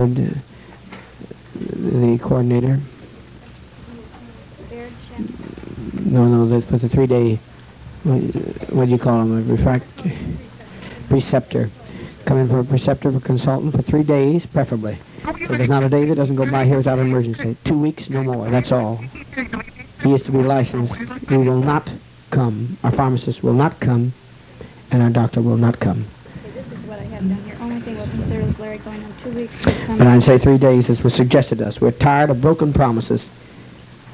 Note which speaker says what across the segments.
Speaker 1: the coordinator. No, that's for the 3-day, what do you call them, a preceptor. Come in for a preceptor, for consultant for 3 days, preferably. So there's not a day that doesn't go by here without an emergency. 2 weeks, no more, that's all. He is to be licensed. We will not come. Our pharmacist will not come, and our doctor will not come.
Speaker 2: Okay, this is what I have down here. Only thing we'll consider is Larry going on 2 weeks.
Speaker 1: But I'd say 3 days, as was suggested to us. We're tired of broken promises.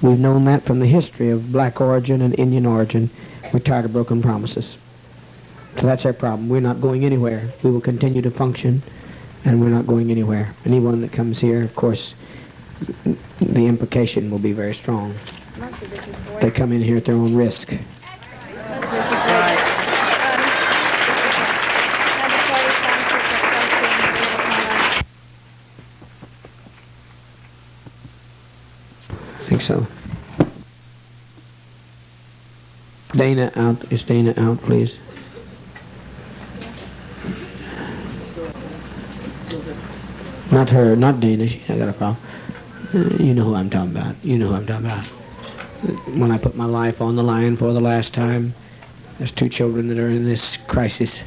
Speaker 1: We've known that from the history of black origin and Indian origin. We're tired of broken promises. So that's our problem. We're not going anywhere. We will continue to function, and we're not going anywhere. Anyone that comes here, of course, the implication will be very strong.
Speaker 2: Most of this is void.
Speaker 1: They come in here at their own risk.
Speaker 2: Most of this is void.
Speaker 1: I think so. Dana out. Is Dana out, please? Not her, not Dana. I got a problem. You know who I'm talking about. You know who I'm talking about. When I put my life on the line for the last time, there's 2 children that are in this crisis.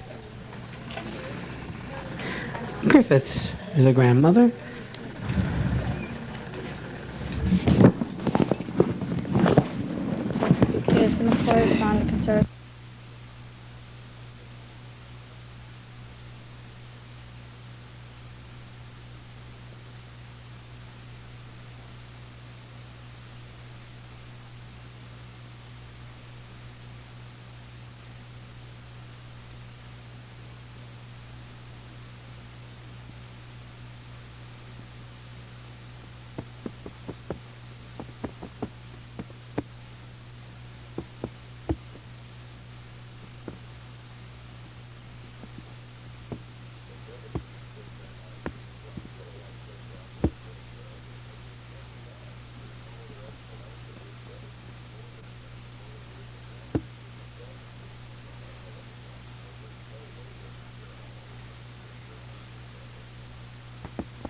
Speaker 1: Griffiths is a grandmother.
Speaker 2: It's an employer's bond conservative.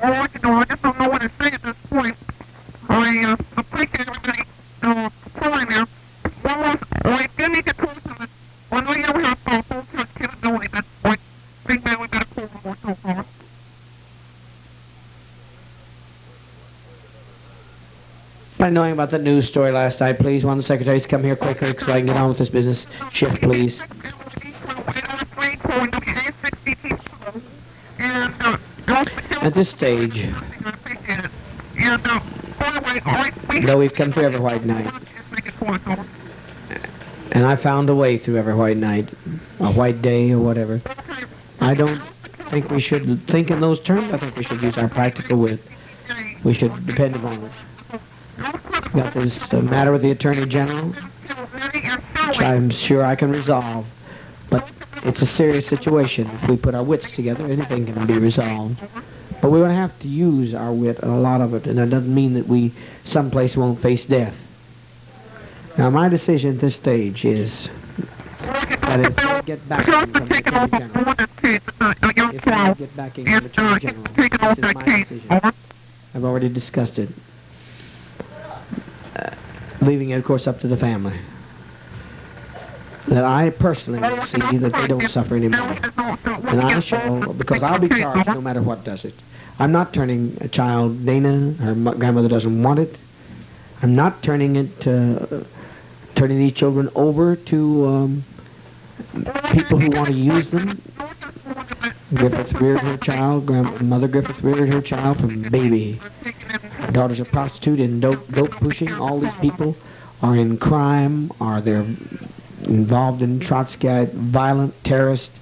Speaker 3: All I can do, I just don't know what to say at this point. I appreciate everybody calling there. One was, I did need to call something. When we ever have full church capability, that's like, big man, we better call them or so far.
Speaker 1: Anybody knowing about the news story last night, please? One of the secretaries come here quickly so I can get on with this business. Shift, please. At this stage, though we've come through every white night, and I found a way through every white night, a white day or whatever, I don't think we should think in those terms. I think we should use our practical wit. We should depend upon it. Got this matter with the Attorney General, which I'm sure I can resolve, but it's a serious situation. If we put our wits together, anything can be resolved. But we're going to have to use our wit, and a lot of it, and that doesn't mean that we someplace won't face death. Now, my decision at this stage is that if I get backing from the Attorney General, if I get backing from the Attorney General, this is my decision. I've already discussed it. Leaving it, of course, up to the family. That I personally will see that they don't suffer anymore. And I shall, because I'll be charged no matter what does it. I'm not turning a child, Dana, her grandmother doesn't want it. I'm not turning these children over to people who want to use them. Griffith reared her child, Mother Griffith reared her child from baby. Her daughter's a prostitute and dope pushing. All these people are in crime, or they're involved in Trotskyite violent terrorist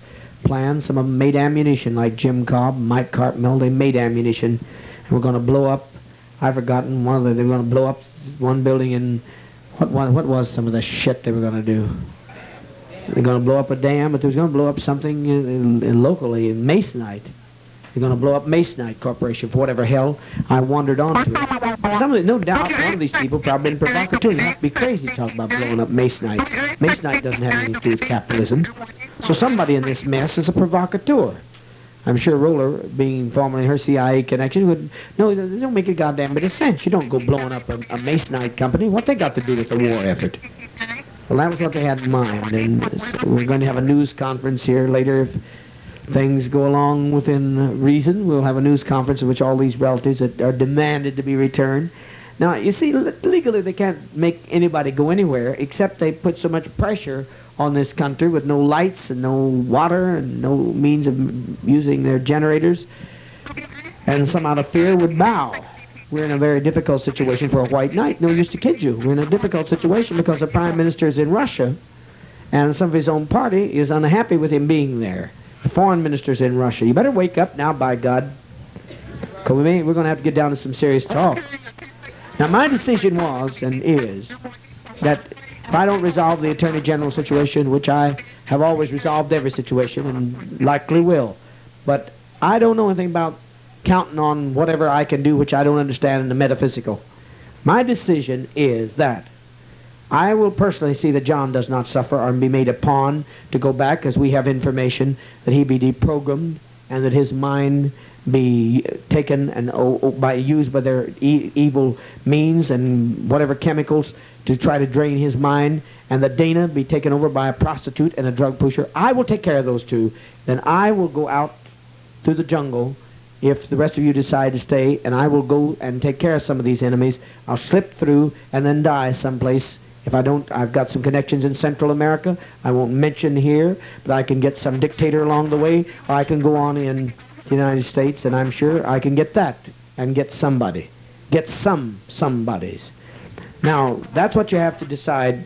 Speaker 1: plans. Some of them made ammunition, like Jim Cobb, Mike Cartmel. They made ammunition, and we're going to blow up. I've forgotten one of them. They were going to blow up one building in what was some of the shit they were going to do. They're going to blow up a dam, but they was going to blow up something in locally in Masonite. They're going to blow up Masonite Corporation for whatever hell I wandered onto it. Some of it, no doubt, one of these people probably been provocateur. You have to be crazy to talk about blowing up Masonite. Masonite doesn't have anything to do with capitalism. So somebody in this mess is a provocateur. I'm sure Roller, being formerly her CIA connection, would no, it don't make a goddamn bit of sense. You don't go blowing up a Masonite company. What they got to do with the war effort? Well, that was what they had in mind, and we're going to have a news conference here later if things go along within reason. We'll have a news conference in which all these relatives that are demanded to be returned. Now, you see, legally they can't make anybody go anywhere except they put so much pressure on this country with no lights and no water and no means of using their generators, and some out of fear would bow. We're in a very difficult situation for a white knight. No use to kid you. We're in a difficult situation because the Prime Minister is in Russia, and some of his own party is unhappy with him being there. The Foreign Minister's in Russia. You better wake up now, by God. We're going to have to get down to some serious talk. Now, my decision was and is that if I don't resolve the Attorney General situation, which I have always resolved every situation and likely will, but I don't know anything about counting on whatever I can do which I don't understand in the metaphysical. My decision is that I will personally see that John does not suffer or be made a pawn to go back, as we have information that he be deprogrammed and that his mind be taken and used by their evil means and whatever chemicals to try to drain his mind, and that Dana be taken over by a prostitute and a drug pusher. I will take care of those two. Then I will go out through the jungle if the rest of you decide to stay, and I will go and take care of some of these enemies. I'll slip through and then die someplace. If I don't, I've got some connections in Central America. I won't mention here, but I can get some dictator along the way, or I can go on in the United States, and I'm sure I can get that and get somebody. Get somebodies. Now, that's what you have to decide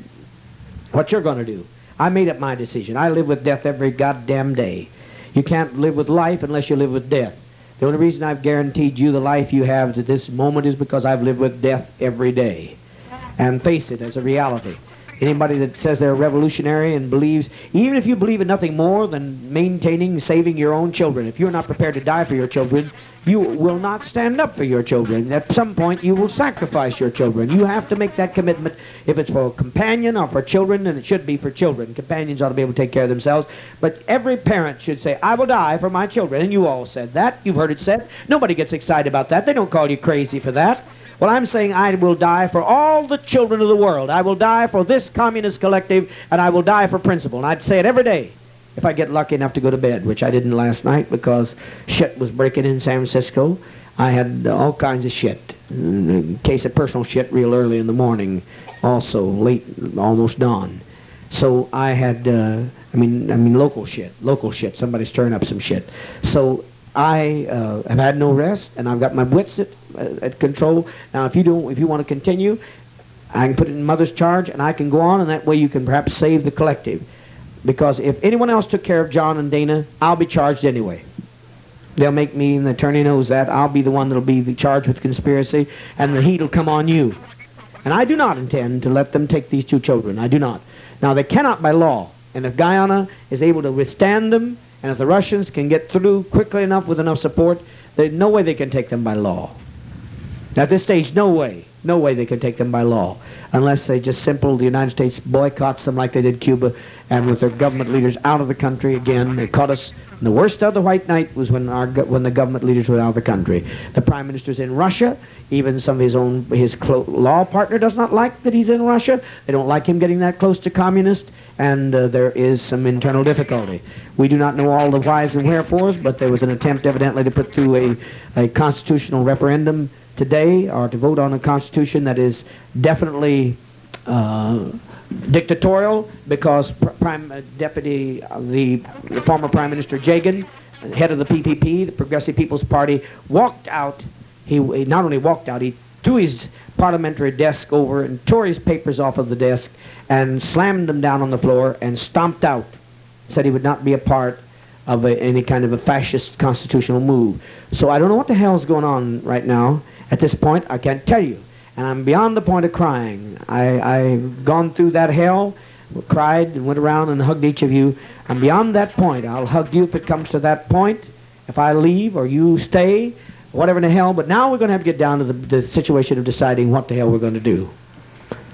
Speaker 1: what you're going to do. I made up my decision. I live with death every goddamn day. You can't live with life unless you live with death. The only reason I've guaranteed you the life you have to this moment is because I've lived with death every day and face it as a reality. Anybody that says they're revolutionary and believes, even if you believe in nothing more than maintaining and saving your own children, if you're not prepared to die for your children, you will not stand up for your children. At some point, you will sacrifice your children. You have to make that commitment. If it's for a companion or for children, then it should be for children. Companions ought to be able to take care of themselves. But every parent should say, I will die for my children. And you all said that. You've heard it said. Nobody gets excited about that. They don't call you crazy for that. Well, I'm saying I will die for all the children of the world. I will die for this communist collective, and I will die for principle. And I'd say it every day if I get lucky enough to go to bed, which I didn't last night because shit was breaking in San Francisco. I had all kinds of shit. In case of personal shit real early in the morning, also late, almost dawn. So I had, I mean local shit. Somebody's stirring up some shit. So I have had no rest, and I've got my wits at control. Now, if you want to continue, I can put it in Mother's charge, and I can go on, and that way you can perhaps save the collective. Because if anyone else took care of John and Dana, I'll be charged anyway. They'll make me, and the attorney knows that, I'll be the one that'll be charged with conspiracy, and the heat will come on you. And I do not intend to let them take these two children. I do not. Now, they cannot by law, and if Guyana is able to withstand them, and if the Russians can get through quickly enough with enough support, there's no way they can take them by law. At this stage, no way they can take them by law, unless they just the United States boycotts them like they did Cuba, and with their government leaders out of the country again. They caught us. And the worst of the white night was when the government leaders were out of the country. The Prime Minister's in Russia. Even some of his law partner does not like that he's in Russia. They don't like him getting that close to communist, and there is some internal difficulty. We do not know all the whys and wherefores, but there was an attempt evidently to put through a constitutional referendum today, or to vote on a constitution that is definitely dictatorial, because the former Prime Minister Jagan, head of the PPP, the Progressive People's Party, walked out. He not only walked out, he threw his parliamentary desk over and tore his papers off of the desk and slammed them down on the floor and stomped out. Said he would not be a part of any kind of a fascist constitutional move. So I don't know what the hell's going on right now. At this point, I can't tell you. And I'm beyond the point of crying. I've gone through that hell, cried and went around and hugged each of you. I'm beyond that point. I'll hug you if it comes to that point. If I leave or you stay, whatever in the hell. But now we're going to have to get down to the situation of deciding what the hell we're going to do.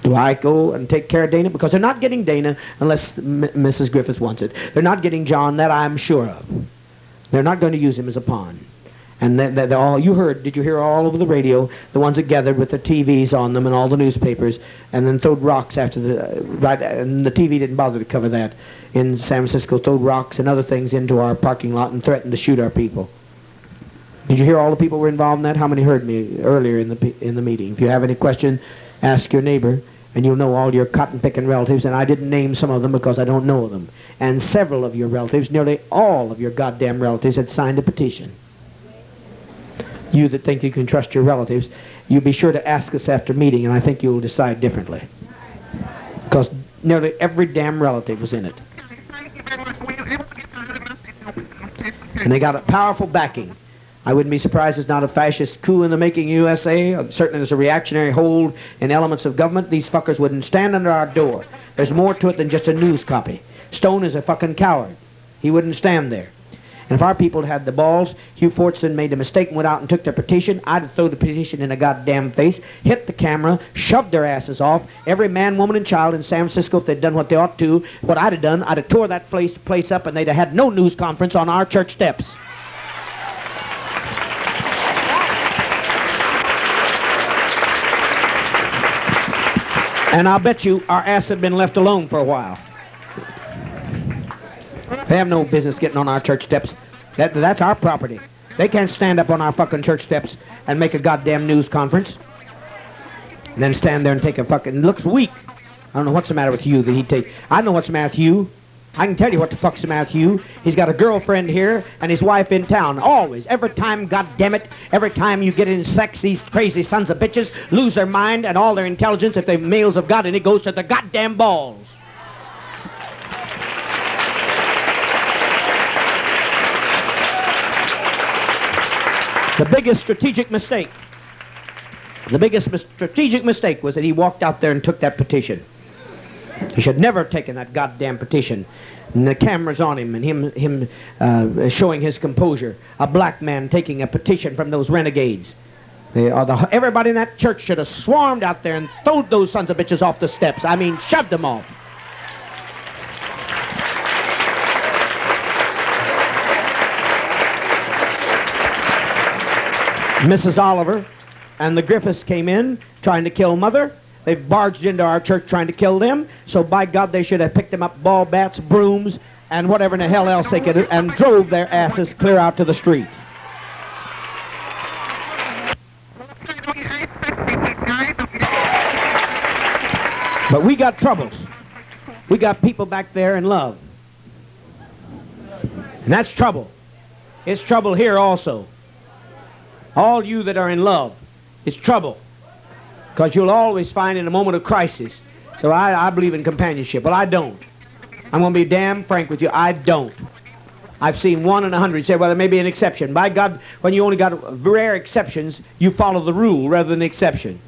Speaker 1: Do I go and take care of Dana? Because they're not getting Dana unless Mrs. Griffith wants it. They're not getting John, that I'm sure of. They're not going to use him as a pawn. And they're all, you heard, did you hear all over the radio, the ones that gathered with the TVs on them and all the newspapers, and then throwed rocks after the, right, and the TV didn't bother to cover that in San Francisco, throwed rocks and other things into our parking lot and threatened to shoot our people. Did you hear all the people were involved in that? How many heard me earlier in the meeting? If you have any question, ask your neighbor, and you'll know all your cotton-picking relatives, and I didn't name some of them because I don't know them. And several of your relatives, nearly all of your goddamn relatives, had signed a petition. You that think you can trust your relatives, you be sure to ask us after meeting, and I think you'll decide differently. Because nearly every damn relative was in it. And they got a powerful backing. I wouldn't be surprised there's not a fascist coup in the making USA. Certainly there's a reactionary hold in elements of government. These fuckers wouldn't stand under our door. There's more to it than just a news copy. Stone is a fucking coward. He wouldn't stand there. And if our people had the balls, Hugh Fortson made a mistake and went out and took their petition, I'd have thrown the petition in a goddamn face, hit the camera, shoved their asses off. Every man, woman, and child in San Francisco, if they'd done what they ought to, what I'd have done, I'd have tore that place up, and they'd have had no news conference on our church steps. And I'll bet you our ass have been left alone for a while. They have no business getting on our church steps. That's our property. They can't stand up on our fucking church steps and make a goddamn news conference. And then stand there and take a fucking... Looks weak. I don't know what's the matter with you that he'd take... I know what's the matter with you. I can tell you what the fuck's the matter with you. He's got a girlfriend here and his wife in town. Always. Every time, goddammit, every time you get in sex, these crazy sons of bitches lose their mind and all their intelligence, if they're males of God, and it goes to the goddamn balls. The biggest strategic mistake was that he walked out there and took that petition. He should never have taken that goddamn petition. And the camera's on him, and him showing his composure. A black man taking a petition from those renegades. Everybody in that church should have swarmed out there and throwed those sons of bitches off the steps. I mean, shoved them off. Mrs. Oliver and the Griffiths came in trying to kill Mother. They've barged into our church trying to kill them. So by God, they should have picked them up ball bats, brooms, and whatever in the hell else they could do, and drove their asses clear out to the street. But we got troubles. We got people back there in love. And that's trouble. It's trouble here also. All you that are in love, it's trouble. Because you'll always find in a moment of crisis. So I believe in companionship. Well, I don't. I'm going to be damn frank with you. I don't. I've seen 1 in 100 say, well, there may be an exception. By God, when you only got rare exceptions, you follow the rule rather than the exception.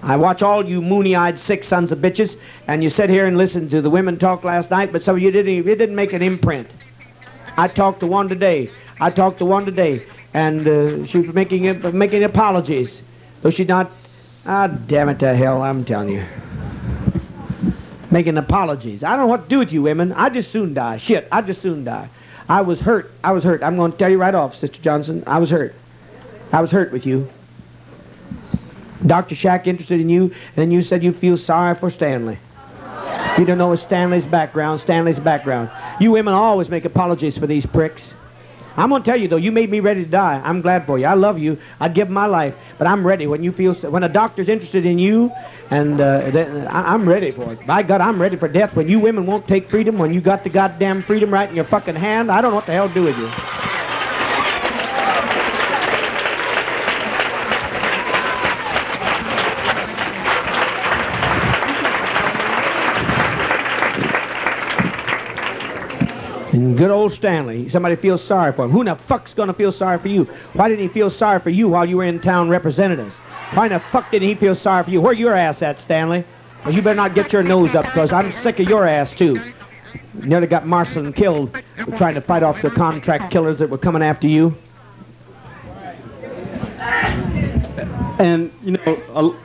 Speaker 1: I watch all you moony-eyed, sick sons of bitches, and you sit here and listen to the women talk last night, but some of you didn't make an imprint. I talked to one today. And she was making apologies. Though she's not, damn it to hell, I'm telling you. Making apologies. I don't know what to do with you women. I'd just soon die. Shit, I'd just soon die. I was hurt. I'm going to tell you right off, Sister Johnson. I was hurt. I was hurt with you. Dr. Shack interested in you, and then you said you feel sorry for Stanley. You don't know Stanley's background. You women always make apologies for these pricks. I'm going to tell you, though, you made me ready to die. I'm glad for you. I love you. I'd give my life. But I'm ready when a doctor's interested in you, and I'm ready for it. By God, I'm ready for death. When you women won't take freedom, when you got the goddamn freedom right in your fucking hand, I don't know what the hell to do with you. And good old Stanley, somebody feels sorry for him. Who in the fuck's gonna feel sorry for you? Why didn't he feel sorry for you while you were in town representing us? Why in the fuck didn't he feel sorry for you? Where your ass at, Stanley? Well, you better not get your nose up, because I'm sick of your ass, too. You nearly got Marston killed trying to fight off the contract killers that were coming after you.
Speaker 4: And, you know,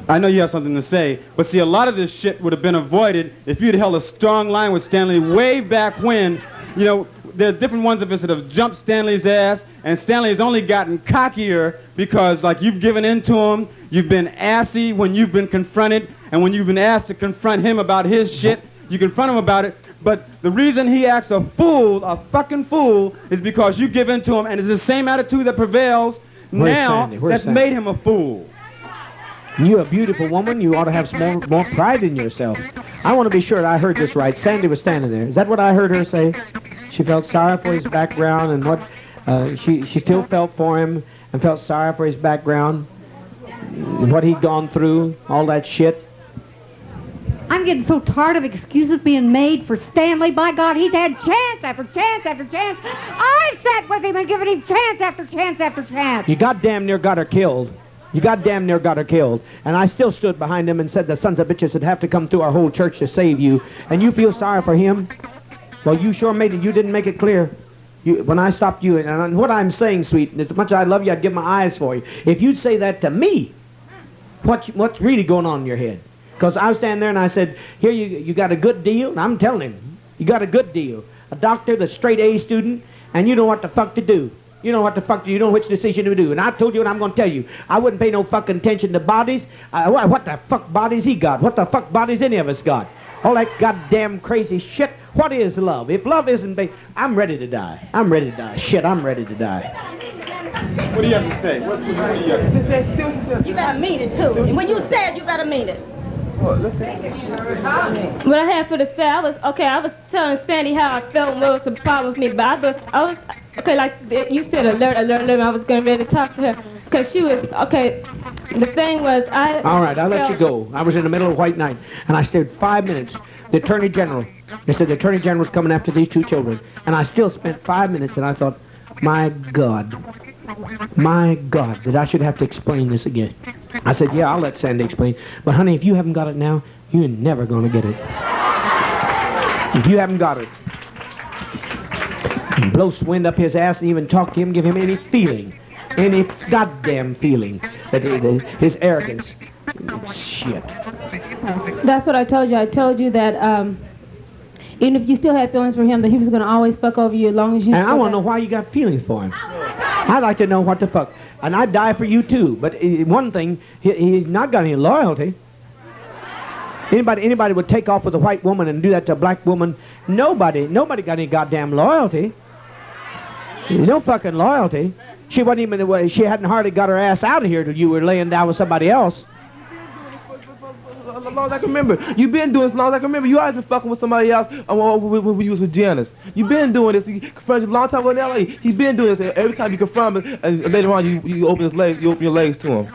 Speaker 4: I know you have something to say, but see, a lot of this shit would have been avoided if you'd held a strong line with Stanley way back when. You know, there are different ones of us that have jumped Stanley's ass, and Stanley has only gotten cockier because, like, you've given in to him, you've been assy when you've been confronted, and when you've been asked to confront him about his shit, you confront him about it. But the reason he acts a fool, a fucking fool, is because you give in to him, and it's the same attitude that prevails now that's made him a fool.
Speaker 1: You're a beautiful woman. You ought to have some more pride in yourself. I want to be sure that I heard this right. Sandy was standing there. Is that what I heard her say? She felt sorry for his background and what she still felt for him and felt sorry for his background and what he'd gone through, all that shit.
Speaker 5: I'm getting so tired of excuses being made for Stanley. By God, he's had chance after chance after chance. I've sat with him and given him chance after chance after chance.
Speaker 1: You goddamn near got her killed. You goddamn near got her killed. And I still stood behind him and said the sons of bitches would have to come through our whole church to save you. And you feel sorry for him? Well, you sure made it. You didn't make it clear. When I stopped you, and what I'm saying, sweet, as much as I love you, I'd give my eyes for you. If you'd say that to me, what's really going on in your head? Because I was standing there and I said, here, you got a good deal. And I'm telling him, you got a good deal. A doctor, the straight A student, and you know what the fuck to do. You know what the fuck to do. You know which decision to do. And I told you and I'm going to tell you, I wouldn't pay no fucking attention to bodies. What the fuck bodies he got? What the fuck bodies any of us got? All that goddamn crazy shit. What is love? If love isn't I'm ready to die. I'm ready to die. Shit, I'm ready to die.
Speaker 4: What do you have to say? What do you have to say?
Speaker 6: You better mean it, too. And when you say it, you better mean it.
Speaker 7: What I had for the say, I was telling Sandy how I felt and what was the problem with me, but I was, okay, like you said, alert, I was getting ready to talk to her, because she was, okay, the thing was,
Speaker 1: all right, I'll let you go. I was in the middle of white night, and I stayed 5 minutes. The Attorney General, they said the Attorney General's coming after these two children, and I still spent 5 minutes, and I thought, my God, that I should have to explain this again. I said, yeah, I'll let Sandy explain. But, honey, if you haven't got it now, you're never going to get it. If you haven't got it. Blow wind up his ass and even talk to him, give him any feeling, any goddamn feeling, that his arrogance. Shit.
Speaker 7: That's what I told you. I told you that even if you still had feelings for him, that he was going to always fuck over you as long as you...
Speaker 1: And I want to know why you got feelings for him. I'd like to know what the fuck. And I'd die for you too. But one thing, he's not got any loyalty. Anybody would take off with a white woman and do that to a black woman. Nobody got any goddamn loyalty. No fucking loyalty. She wasn't even, she hadn't hardly got her ass out of here till you were laying down with somebody else.
Speaker 8: As long as I can remember. You've been doing this as long as I can remember. You always been fucking with somebody else when you was with Janice. You've been doing this. You confronted a long time ago in L.A. He's been doing this. Every time you confront him, and later on you open his legs, you open your legs to him.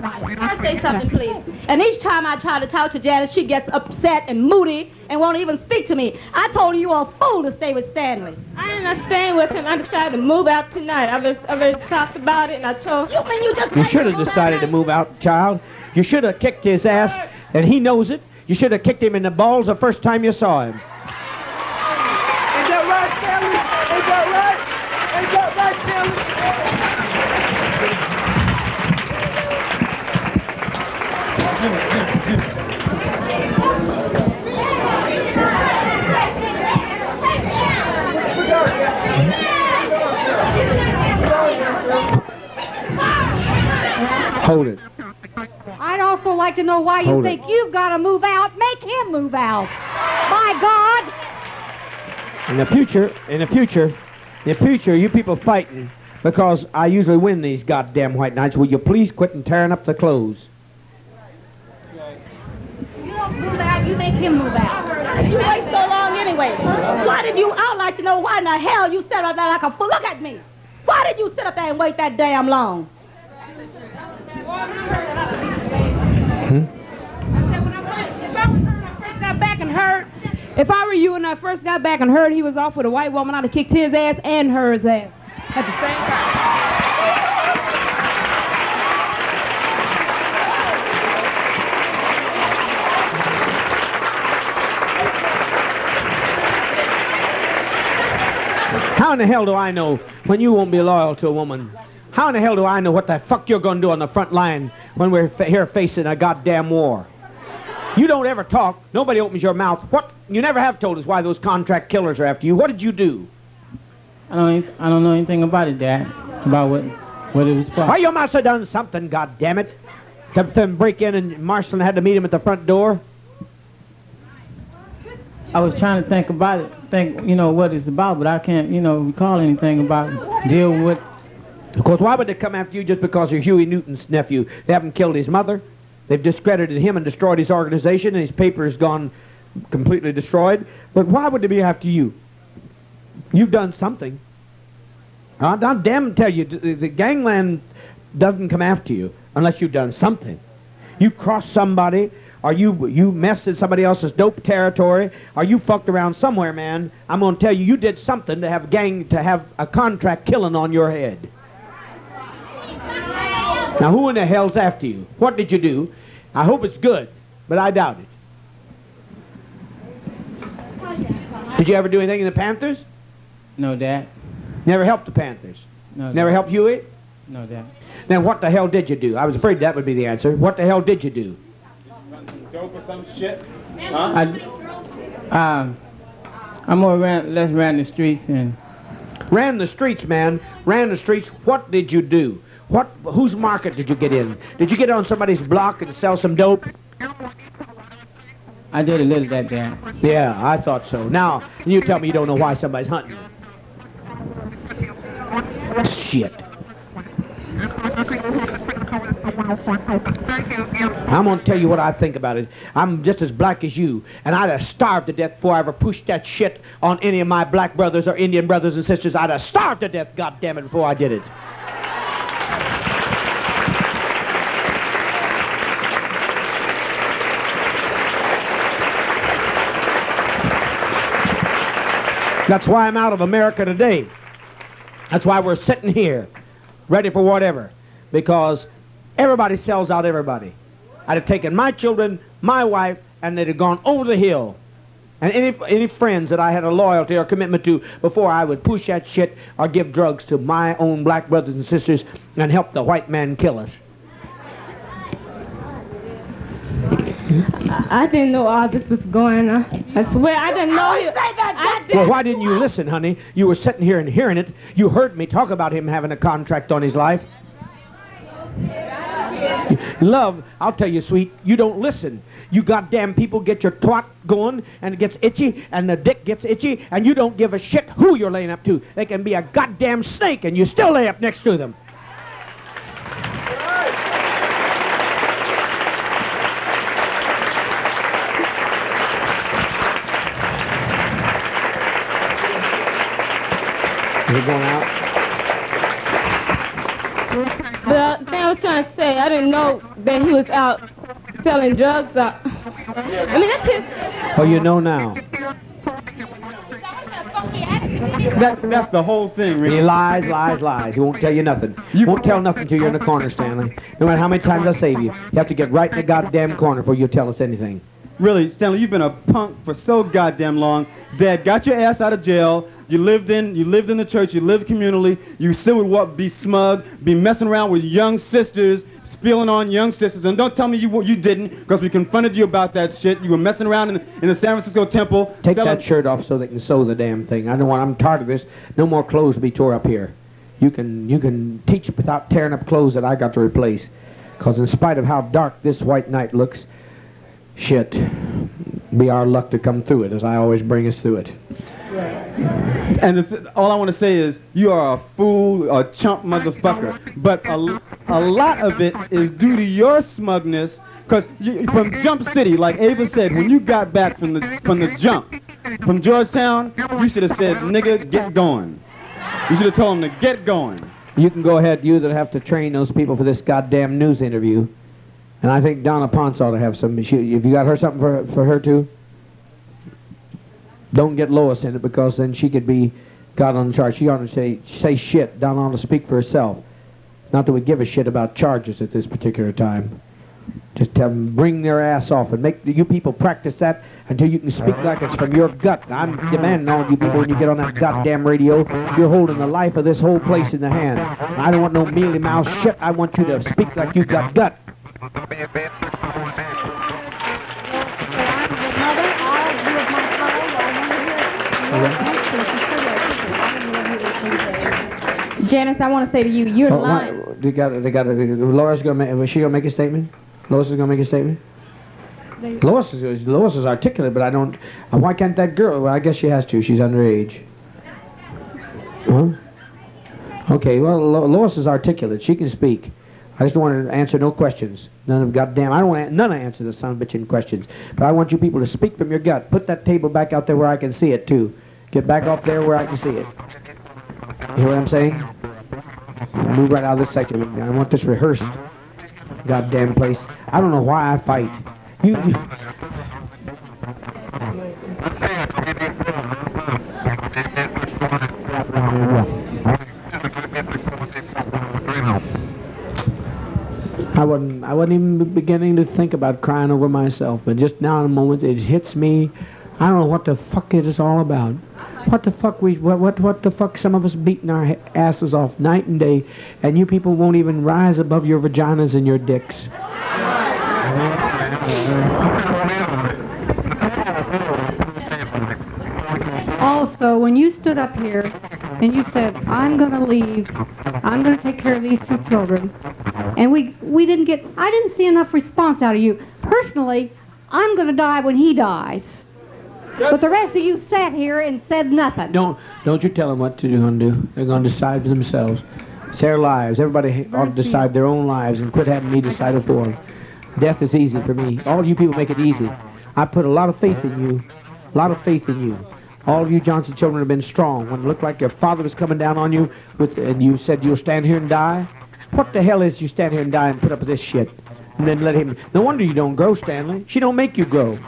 Speaker 6: I say something, please. And each time I try to talk to Janice, she gets upset and moody and won't even speak to me. I told her you were a fool to stay with Stanley.
Speaker 7: I am not staying with him. I decided to move out tonight. I already talked about it, and I told...
Speaker 6: You mean you just...
Speaker 1: You should have decided to move out, child. You should have kicked his ass, and he knows it. You should have kicked him in the balls the first time you saw him.
Speaker 8: Ain't that right, Stanley? Ain't that right? Ain't that right,
Speaker 1: Hold it.
Speaker 5: I'd also like to know why you
Speaker 1: Hold
Speaker 5: think you've got to move out. Make him move out. My God.
Speaker 1: In the future, you people fighting because I usually win these goddamn white nights. Will you please quit tearing up the clothes?
Speaker 5: You don't move out, you make him move out.
Speaker 6: Why did you wait so long anyway? I'd like to know why in the hell you sat up there like a fool. Look at me. Why did you sit up there and wait that damn long?
Speaker 7: If I were you and I first got back and heard he was off with a white woman, I'd have kicked his ass and hers ass at the same time.
Speaker 1: How in the hell do I know when you won't be loyal to a woman? How in the hell do I know what the fuck you're going to do on the front line when we're here facing a goddamn war? You don't ever talk. Nobody opens your mouth. What? You never have told us why those contract killers are after you. What did you do?
Speaker 9: I don't know anything about it, Dad. About what it was for.
Speaker 1: Why, you must have done something, goddammit, to break in and Marshall had to meet him at the front door.
Speaker 9: I was trying to think about it, what it's about, but I can't, recall anything about it. Deal with.
Speaker 1: Of course, why would they come after you just because you're Huey Newton's nephew? They haven't killed his mother. They've discredited him and destroyed his organization, and his paper has gone completely destroyed. But why would they be after you? You've done something. I'll damn tell you, the gangland doesn't come after you unless you've done something. You crossed somebody, or you messed in somebody else's dope territory, or you fucked around somewhere, man. I'm going to tell you, you did something to have a contract killing on your head. Now, who in the hell's after you? What did you do? I hope it's good, but I doubt it. Did you ever do anything in the Panthers?
Speaker 9: No, Dad.
Speaker 1: Never helped the Panthers?
Speaker 9: No,
Speaker 1: Never
Speaker 9: Dad.
Speaker 1: helped Huey?
Speaker 9: No, Dad.
Speaker 1: Then what the hell did you do? I was afraid that would be the answer. What the hell did you do?
Speaker 4: Run some dope or some shit? Huh?
Speaker 9: I more ran the streets and.
Speaker 1: Ran the streets, man. Ran the streets. What did you do? Whose market did you get in? Did you get on somebody's block and sell some dope?
Speaker 9: I did a little of that, Dad.
Speaker 1: Yeah, I thought so. Now, you tell me you don't know why somebody's hunting you. Shit. I'm going to tell you what I think about it. I'm just as black as you, and I'd have starved to death before I ever pushed that shit on any of my black brothers or Indian brothers and sisters. I'd have starved to death, goddammit, before I did it. That's why I'm out of America today. That's why we're sitting here, ready for whatever, because everybody sells out everybody. I'd have taken my children, my wife, and they'd have gone over the hill. And any friends that I had a loyalty or commitment to before I would push that shit or give drugs to my own black brothers and sisters and help the white man kill us.
Speaker 7: I didn't know all this was going on. I swear, I didn't know you.
Speaker 1: Well, why didn't you listen, honey? You were sitting here and hearing it. You heard me talk about him having a contract on his life. Love, I'll tell you, sweet, you don't listen. You goddamn people get your twat going, and it gets itchy, and the dick gets itchy, and you don't give a shit who you're laying up to. They can be a goddamn snake, and you still lay up next to them. Is it going out?
Speaker 7: But the thing I was trying to say, I didn't know that he was out selling drugs. I mean, that kid.
Speaker 1: Oh, you know now.
Speaker 4: That's the whole thing, really.
Speaker 1: He lies. He won't tell you nothing. You won't tell nothing till you're in the corner, Stanley. No matter how many times I save you. You have to get right in the goddamn corner before you tell us anything.
Speaker 4: Really, Stanley, you've been a punk for so goddamn long. Dad got your ass out of jail. You lived in the church. You lived communally. You still would be smug, be messing around with young sisters, spilling on young sisters. And don't tell me you didn't, because we confronted you about that shit. You were messing around in the San Francisco temple.
Speaker 1: Take that shirt off so they can sew the damn thing. I'm tired of this. No more clothes to be tore up here. You can teach without tearing up clothes that I got to replace. Because in spite of how dark this white night looks, shit, be our luck to come through it, as I always bring us through it.
Speaker 4: And all I want to say is, you are a fool, a chump motherfucker. But a lot of it is due to your smugness, because from Jump City, like Ava said, when you got back from the jump, from Georgetown, you should have said, nigga, get going. You should have told him to get going.
Speaker 1: You can go ahead, you that have to train those people for this goddamn news interview. And I think Donna Ponce ought to have some. Have you got her something for her too? Don't get Lois in it, because then she could be got on charge. She ought to say shit. Donna ought to speak for herself. Not that we give a shit about charges at this particular time. Just tell them, bring their ass off and make you people practice that until you can speak like it's from your gut. I'm demanding all you people when you get on that goddamn radio, you're holding the life of this whole place in the hand. I don't want no mealy mouth shit. I want you to speak like you got gut.
Speaker 7: Janice, I want to say to you, you're
Speaker 1: Oh,
Speaker 7: lying.
Speaker 1: Laura's gonna make. Was she gonna make a statement? Lois is gonna make a statement. Lois is articulate, but I don't. Why can't that girl? Well, I guess she has to. She's underage. Huh? Okay. Well, Lois is articulate. She can speak. I just don't want to answer no questions. None of goddamn. I don't want none of answer the son of a bitchin' questions. But I want you people to speak from your gut. Put that table back out there where I can see it too. Get back off there where I can see it. You hear what I'm saying? Move right out of this section. I want this rehearsed. Goddamn place. I don't know why I fight. You I wasn't even beginning to think about crying over myself, but just now in a moment it hits me. I don't know what the fuck it is all about. What the fuck what the fuck some of us beating our asses off night and day, and you people won't even rise above your vaginas and your dicks.
Speaker 5: Also, when you stood up here and you said, I'm going to leave, I'm going to take care of these two children, and I didn't see enough response out of you. Personally, I'm going to die when he dies. But the rest of you sat here and said nothing.
Speaker 1: Don't you tell them what they're going to do. They're going to decide for themselves. It's their lives. Everybody ought to decide their own lives and quit having me decide it for them. Death is easy for me. All you people make it easy. I put a lot of faith in you. A lot of faith in you. All of you Johnson children have been strong. When it looked like your father was coming down on you and you said you'll stand here and die, what the hell is you stand here and die and put up with this shit? And then let him... No wonder you don't grow, Stanley. She don't make you grow.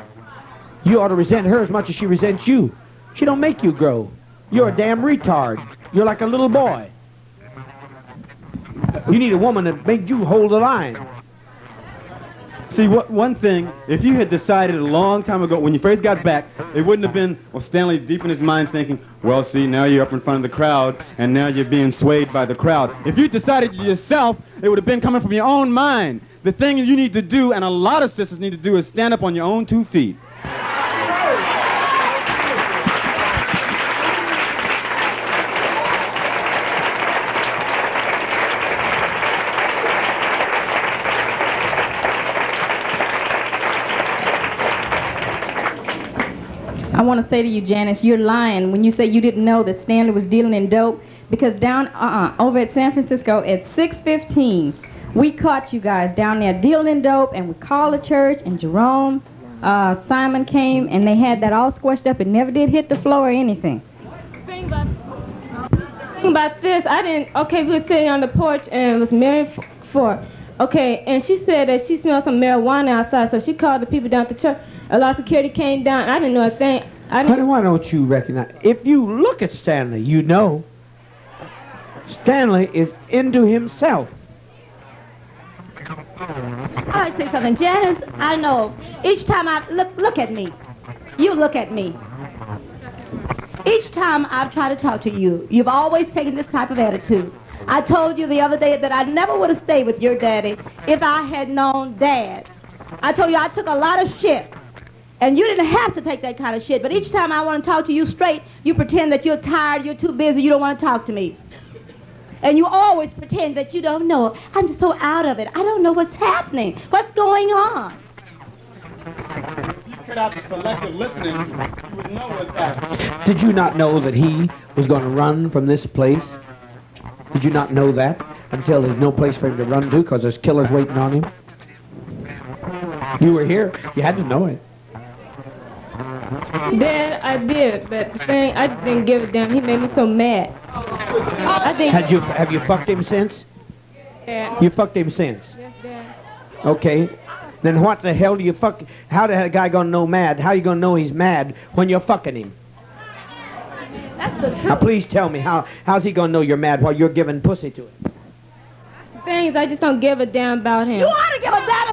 Speaker 1: You ought to resent her as much as she resents you. She don't make you grow. You're a damn retard. You're like a little boy. You need a woman that made you hold the line.
Speaker 4: See, one thing, if you had decided a long time ago, when you first got back, it wouldn't have been, well, Stanley deep in his mind thinking, well, see, now you're up in front of the crowd, and now you're being swayed by the crowd. If you decided yourself, it would have been coming from your own mind. The thing you need to do, and a lot of sisters need to do, is stand up on your own 2 feet.
Speaker 6: I want to say to you, Janice, you're lying when you say you didn't know that Stanley was dealing in dope, because down over at San Francisco at 6:15, we caught you guys down there dealing in dope, and we called the church, and Jerome, Simon came, and they had that all squished up and never did hit the floor or anything.
Speaker 7: The thing about this, we were sitting on the porch, and it was Mary Ford. Okay, and she said that she smelled some marijuana outside, so she called the people down at the church. A lot of security came down. I didn't know a thing.
Speaker 1: Why don't you recognize? If you look at Stanley, you know Stanley is into himself.
Speaker 6: I'd say something, Janice. I know. Each time I look at me, you look at me. Each time I've tried to talk to you, you've always taken this type of attitude. I told you the other day that I never would have stayed with your daddy if I had known Dad. I told you I took a lot of shit. And you didn't have to take that kind of shit. But each time I want to talk to you straight, you pretend that you're tired, you're too busy, you don't want to talk to me. And you always pretend that you don't know. I'm just so out of it. I don't know what's happening. What's going on?
Speaker 4: If you cut out the selective listening, you would know what's happening.
Speaker 1: Did you not know that he was going to run from this place? Did you not know that until there's no place for him to run to because there's killers waiting on him? You were here. You had to know it.
Speaker 7: Dad, I did, but the thing, I just didn't give a damn. He made me so mad.
Speaker 1: Have you fucked him since?
Speaker 7: Yeah.
Speaker 1: You fucked him since?
Speaker 7: Yes, Dad.
Speaker 1: Okay. Then what the hell do you fuck? How the guy gonna know mad? How you gonna know he's mad when you're fucking him?
Speaker 6: That's the truth.
Speaker 1: Now please tell me, how's he gonna know you're mad while you're giving pussy to him?
Speaker 7: The thing is, I just don't give a damn about him.
Speaker 6: You ought to give a damn